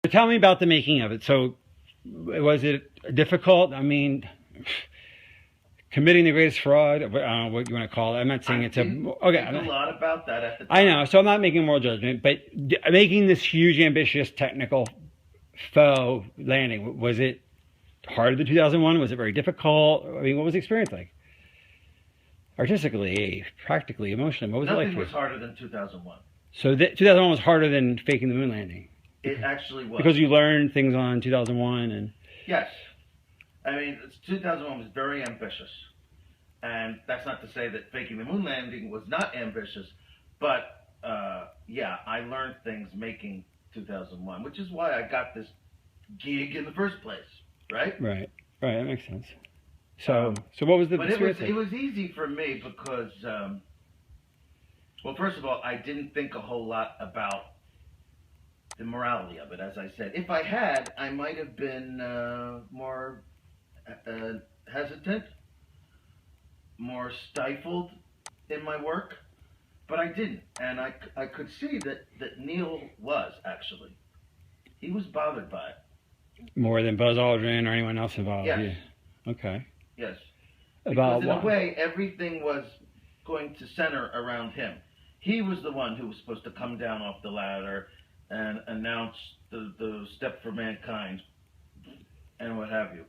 Tell me about the making of it. So, was it difficult? I mean, committing the greatest fraud. I don't know what you want to call it. I'm not saying it's a. Okay. Think a lot about that at the time. I know. So I'm not making a moral judgment, but making this huge, ambitious, technical faux landing, was it harder than 2001? Was it very difficult? I mean, what was the experience like? Artistically, practically, emotionally, what was it like? Nothing was harder than 2001. So 2001 was harder than faking the moon landing. It actually was. Because you learned things on 2001 and... Yes. I mean, 2001 was very ambitious. And that's not to say that faking the moon landing was not ambitious. But, yeah, I learned things making 2001, which is why I got this gig in the first place, right? Right. Right, that makes sense. So what was the experience? But it was easy for me because, well, first of all, I didn't think a whole lot about the morality of it, as I said. If I had, I might have been more hesitant, more stifled in my work, but I didn't. And I could see that Neil was, actually. He was bothered by it. More than Buzz Aldrin or anyone else involved? Yes. Yeah. Okay. Yes. About because in what? a way, everything was going to center around him. He was the one who was supposed to come down off the ladder and announce the step for mankind and what have you.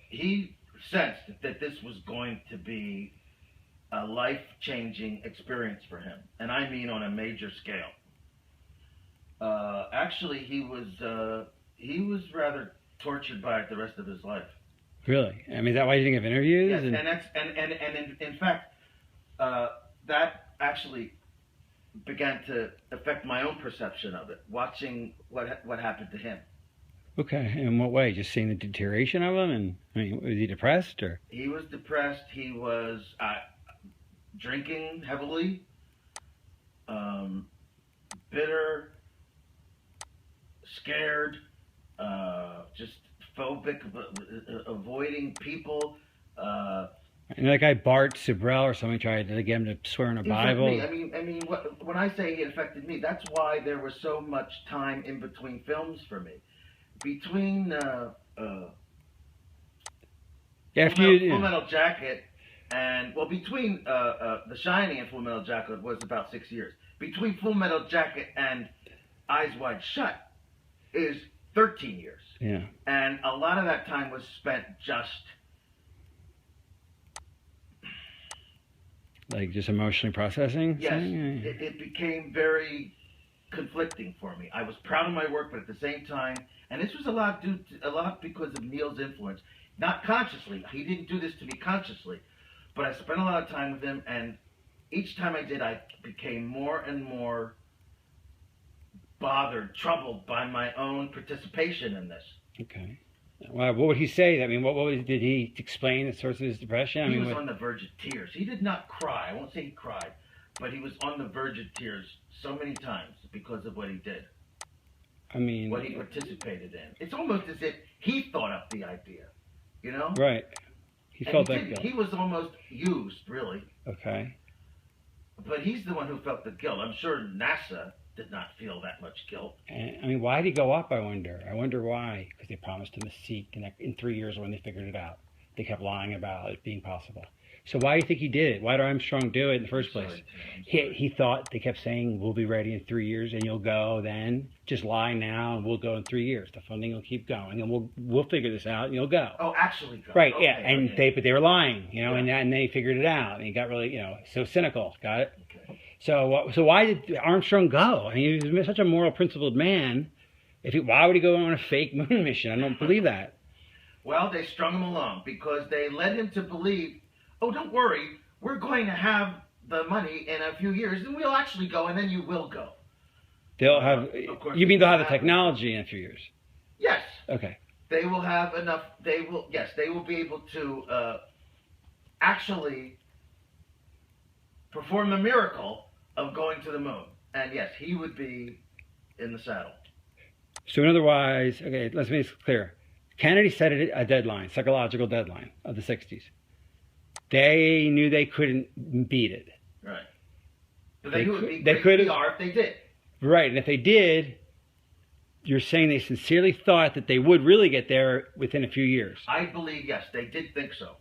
He sensed that this was going to be a life-changing experience for him, and I mean on a major scale. Actually, he was rather tortured by it the rest of his life. Really? I mean, is that why you didn't give interviews? Yes, and in fact, that actually began to affect my own perception of it, watching what happened to him. Okay, in what way? Just seeing the deterioration of him? And I mean, was he depressed or? He was depressed. He was drinking heavily, bitter, scared, just phobic, avoiding people. And that guy Bart Sibrel or somebody tried to get him to swear in a Bible. I mean, when I say he affected me, that's why there was so much time in between films for me. Between Full Metal Jacket and between The Shining and Full Metal Jacket was about 6 years. Between Full Metal Jacket and Eyes Wide Shut is 13 years. Yeah. And a lot of that time was spent just emotionally processing? Yes. It became very conflicting for me. I was proud of my work, but at the same time, and this was a lot because of Neil's influence. Not consciously. He didn't do this to me consciously. But I spent a lot of time with him, and each time I did, I became more and more bothered, troubled by my own participation in this. Okay. Well, what would he say? I mean, did he explain the source of his depression? He was on the verge of tears. He did not cry. I won't say he cried, but he was on the verge of tears so many times because of what he did. I mean, what he participated in. It's almost as if he thought up the idea, you know? Right. He felt that guilt. He was almost used, really. Okay. But he's the one who felt the guilt. I'm sure NASA did not feel that much guilt. And, I mean, why did he go up, I wonder? I wonder why. Because they promised him a seat in 3 years when they figured it out. They kept lying about it being possible. So why do you think he did it? Why did Armstrong do it in the first place? He thought, they kept saying, we'll be ready in 3 years and you'll go then. Just lie now and we'll go in 3 years. The funding will keep going and we'll figure this out and you'll go. Oh, actually go. Right, okay, yeah. And but they were lying, you know, yeah. and they figured it out. And he got really, you know, so cynical. Got it? Okay. So why did Armstrong go? I mean, he was such a moral, principled man. Why would he go on a fake moon mission? I don't believe that. Well, they strung him along because they led him to believe, oh, don't worry, we're going to have the money in a few years, and we'll actually go, and then you will go. They'll have. You mean they'll have the technology in a few years? Yes. Okay. They will have enough. They will. Yes, they will be able to actually perform the miracle of going to the moon. And yes, he would be in the saddle. So, in other words, okay, let's make this clear. Kennedy set a deadline, psychological deadline of the 60s. They knew they couldn't beat it. Right. But they could be if they did. Right, and if they did, you're saying they sincerely thought that they would really get there within a few years. I believe, yes, they did think so.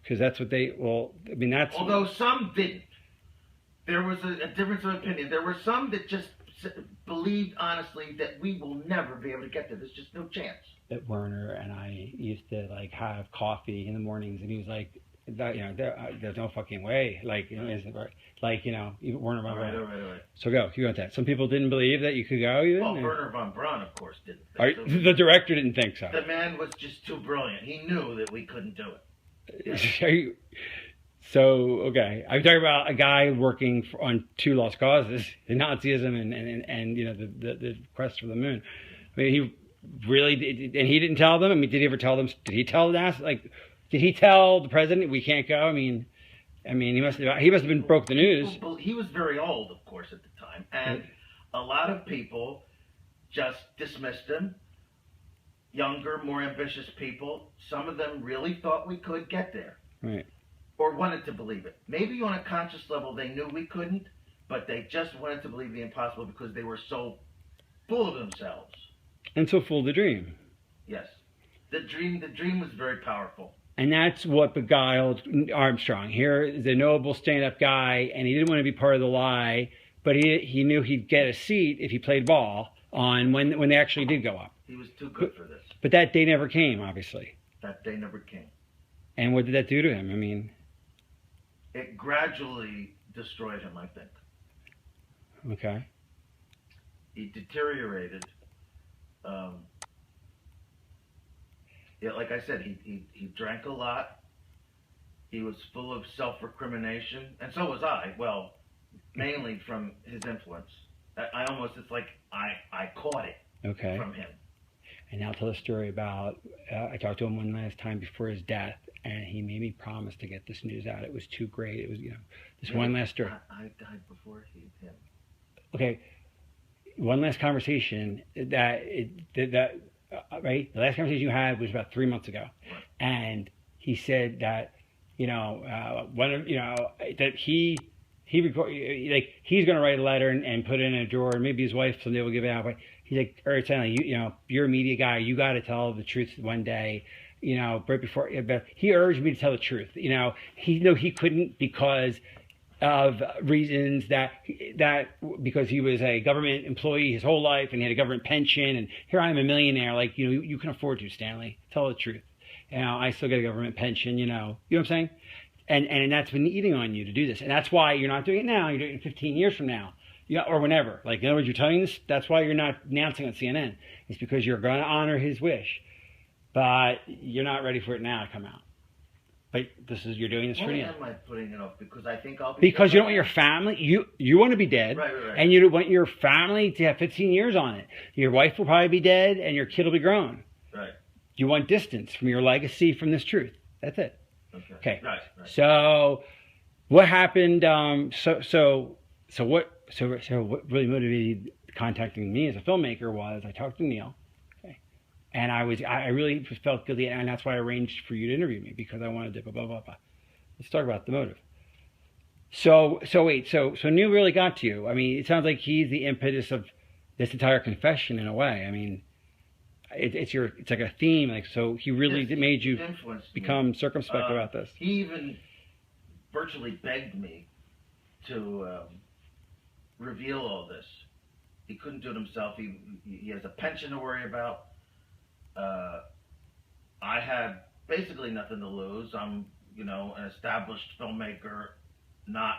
Because that's what they, well, I mean, that's... Although some didn't. There was a difference of opinion. There were some that just believed honestly that we will never be able to get there. There's just no chance. That Werner and I used to like have coffee in the mornings, and he was like, there's no fucking way. Like, isn't right? Like, even Werner von Braun. All right. So go with that. Some people didn't believe that you could go. Even. Well, Werner von Braun, of course, didn't think so. The director didn't think so. The man was just too brilliant. He knew that we couldn't do it. Yeah. So, okay, I'm talking about a guy working on 2 lost causes, Nazism and the quest for the moon. I mean, he really did, and he didn't tell them. I mean, did he ever tell them? Did he tell NASA? Like, did he tell the president we can't go? I mean, he must have been broke the news. He was very old, of course, at the time, and a lot of people just dismissed him. Younger, more ambitious people. Some of them really thought we could get there. Right. Or wanted to believe it. Maybe on a conscious level they knew we couldn't, but they just wanted to believe the impossible because they were so full of themselves. And so full of the dream. Yes. The dream was very powerful. And that's what beguiled Armstrong. Here is a noble stand-up guy, and he didn't want to be part of the lie, but he knew he'd get a seat if he played ball on when they actually did go up. He was too good for this. But that day never came, obviously. That day never came. And what did that do to him? I mean... It gradually destroyed him, I think. Okay. He deteriorated. Yeah, like I said, he drank a lot. He was full of self-recrimination, and so was I. Well, mainly from his influence. It's like I caught it from him. And now tell a story about, I talked to him one last time before his death, and he made me promise to get this news out. It was too great. It was, this one last story. I died before him. Okay, one last conversation right? The last conversation you had was about 3 months ago. Right. And he said that, that he record, like, he's going to write a letter and put it in a drawer, and maybe his wife someday will give it out, but he's like, all right, Stanley, you're a media guy, you got to tell the truth one day, right before, but he urged me to tell the truth. He couldn't because of reasons that because he was a government employee his whole life and he had a government pension, and here I am a millionaire, like, you can afford to, Stanley, tell the truth. I still get a government pension, you know what I'm saying? And that's been eating on you to do this. And that's why you're not doing it now. You're doing it 15 years from now. Or whenever. Like, in other words, you're telling this, that's why you're not announcing on CNN. It's because you're going to honor his wish. But you're not ready for it now to come out. But you're doing this for Neil. Why am I putting it off? Because I think I'll be Because you don't want your family, you want to be dead. Right. And you don't want your family to have 15 years on it. Your wife will probably be dead and your kid will be grown. Right. You want distance from your legacy from this truth. That's it. Okay. Right. So, what happened? So what really motivated contacting me as a filmmaker was I talked to Neil, okay, and I really felt guilty, and that's why I arranged for you to interview me, because I wanted to blah blah blah blah. Let's talk about the motive. So Neil really got to you. I mean, it sounds like he's the impetus of this entire confession in a way. I mean, it's like a theme, like, so he really made you become circumspect about this. He even virtually begged me to reveal all this. He couldn't do it himself. He has a pension to worry about. I had basically nothing to lose. I'm an established filmmaker, not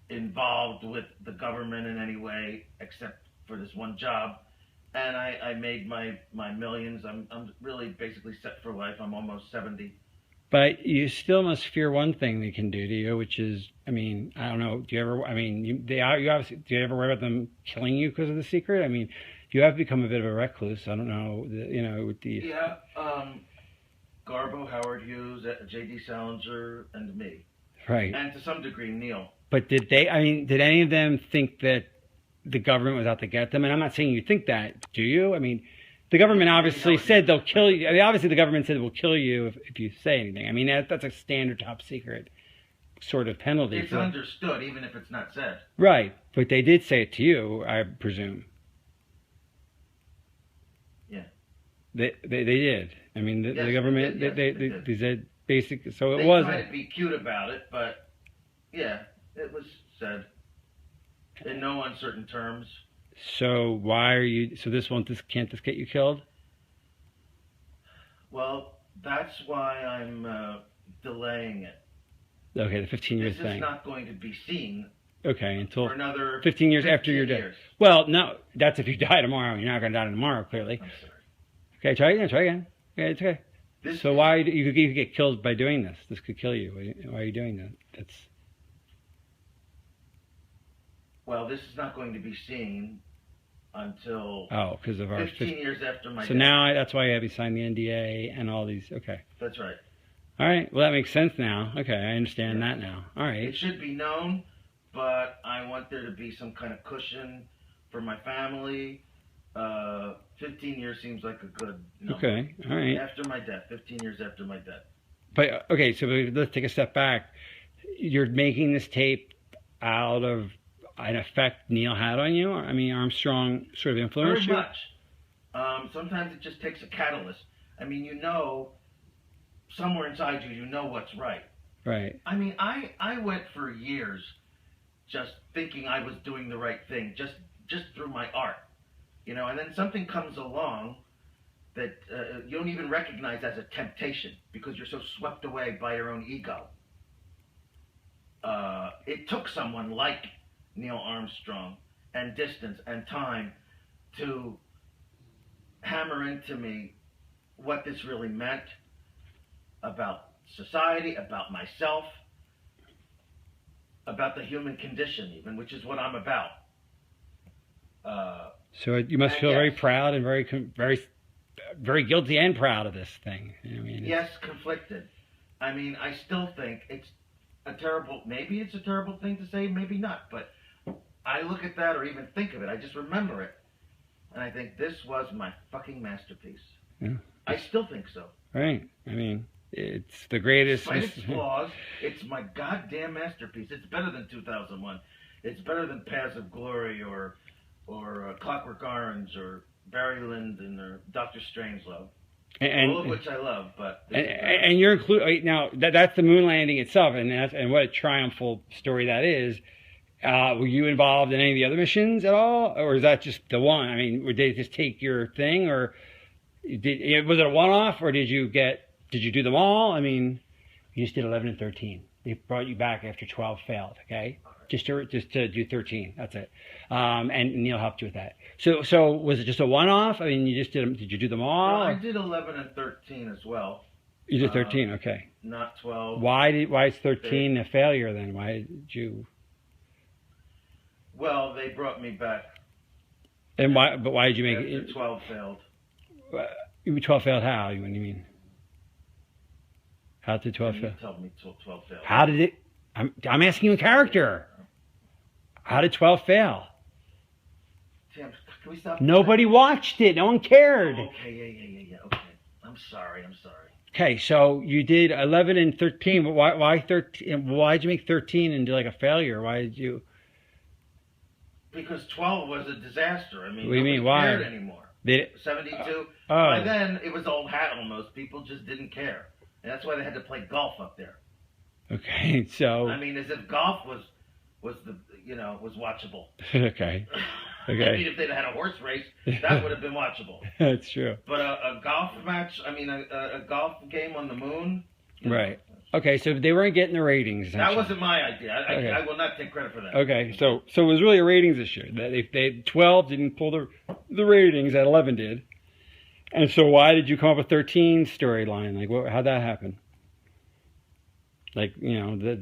involved with the government in any way except for this one job. And I made my millions. I'm really basically set for life. I'm almost 70. But you still must fear one thing they can do to you, which is, I mean, I don't know. Do you ever? I mean, do you ever worry about them killing you because of the secret? I mean, you have become a bit of a recluse. I don't know. With the yeah, Garbo, Howard Hughes, J.D. Salinger, and me. Right. And to some degree, Neil. But did any of them think that the government was out to get them? And I'm not saying you think that, do you? I mean, the government obviously said they'll kill you. I mean, obviously the government said it will kill you if you say anything. I mean, that's a standard top secret sort of penalty. It's understood, even if it's not said. Right. But they did say it to you, I presume. They did. I mean, the Yes, government, they did. they said basic, so it They was. tried to be cute about it, but yeah, it was said in no uncertain terms. So why are you, so can't this get you killed? Well, that's why I'm delaying it. Okay, the 15 years This thing. is not going to be seen Okay, until for another 15 years after you're dead. years. Well, no, that's if you die tomorrow. You're not going to die tomorrow, clearly. I'm sorry. Okay, try again. Okay, it's okay. So why, you could get killed by doing this. This could kill you. Why are you doing that? That's... Well, this is not going to be seen until because of our 15 years after my So death. now that's why you have to sign the NDA and all these. Okay. That's right. All right. Well, that makes sense now. Okay, I understand that now. All right. It should be known, but I want there to be some kind of cushion for my family. 15 years seems like a good number. Okay. All right. After my death, 15 years after my death. But okay, so let's take a step back. You're making this tape out of an effect Neil had on you. I mean, Armstrong sort of influenced Very you. much. Sometimes it just takes a catalyst. I mean, somewhere inside you know what's right. Right. I mean, I went for years just thinking I was doing the right thing, just through my art, and then something comes along that you don't even recognize as a temptation because you're so swept away by your own ego. It took someone like Neil Armstrong and distance and time to hammer into me what this really meant about society, about myself, about the human condition even, which is what I'm about. So you must feel very proud and very guilty and proud of this thing. I mean, yes, conflicted. I mean, I still think maybe it's a terrible thing to say, maybe not, but I look at that or even think of it, I just remember it, and I think this was my fucking masterpiece. Yeah. I still think so. Right. I mean, it's the greatest. Despite its flaws, it's my goddamn masterpiece. It's better than 2001. It's better than Paths of Glory or Clockwork Orange or Barry Lyndon or Dr. Strangelove. All of which I love, but and you're included now. That's the moon landing itself, and what a triumphal story that is. Were you involved in any of the other missions at all, or is that just the one? I mean, did they just take your thing, or was it a one-off, or did you do them all? I mean, you just did 11 and 13. They brought you back after 12 failed. Okay, just to do 13. That's it. And Neil helped you with that. So was it just a one-off? I mean, you just did them. Did you do them all? No, I did 11 and 13 as well. You did 13. Okay. Not 12. Why is 13 a failure then? Why did you? Well, they brought me back. And why? But why did you make it? 12 failed. 12 failed how? What do you mean? How did 12 fail? You told me 12 failed. How did it? I'm asking you in character. How did 12 fail? Tim, can we stop? Nobody watched it. No one cared. Oh, okay, yeah. Okay. I'm sorry. Okay, so you did 11 and 13, but why 13? Why did you make 13 and do like a failure? Why did you? Because 12 was a disaster. I mean, what do you mean? Why? Cared anymore. 72. By then, it was old hat almost. People just didn't care, and that's why they had to play golf up there. Okay, so. I mean, as if golf was watchable. Okay. I mean, if they'd had a horse race, that would have been watchable. That's true. But a golf match, I mean, a golf game on the moon. Right. Okay, so they weren't getting the ratings. That wasn't my idea. I will not take credit for that. Okay, so it was really a ratings issue. That if they 12 didn't pull the ratings that 11 did, and so why did you come up with 13 storyline? Like, how'd that happen? Like, the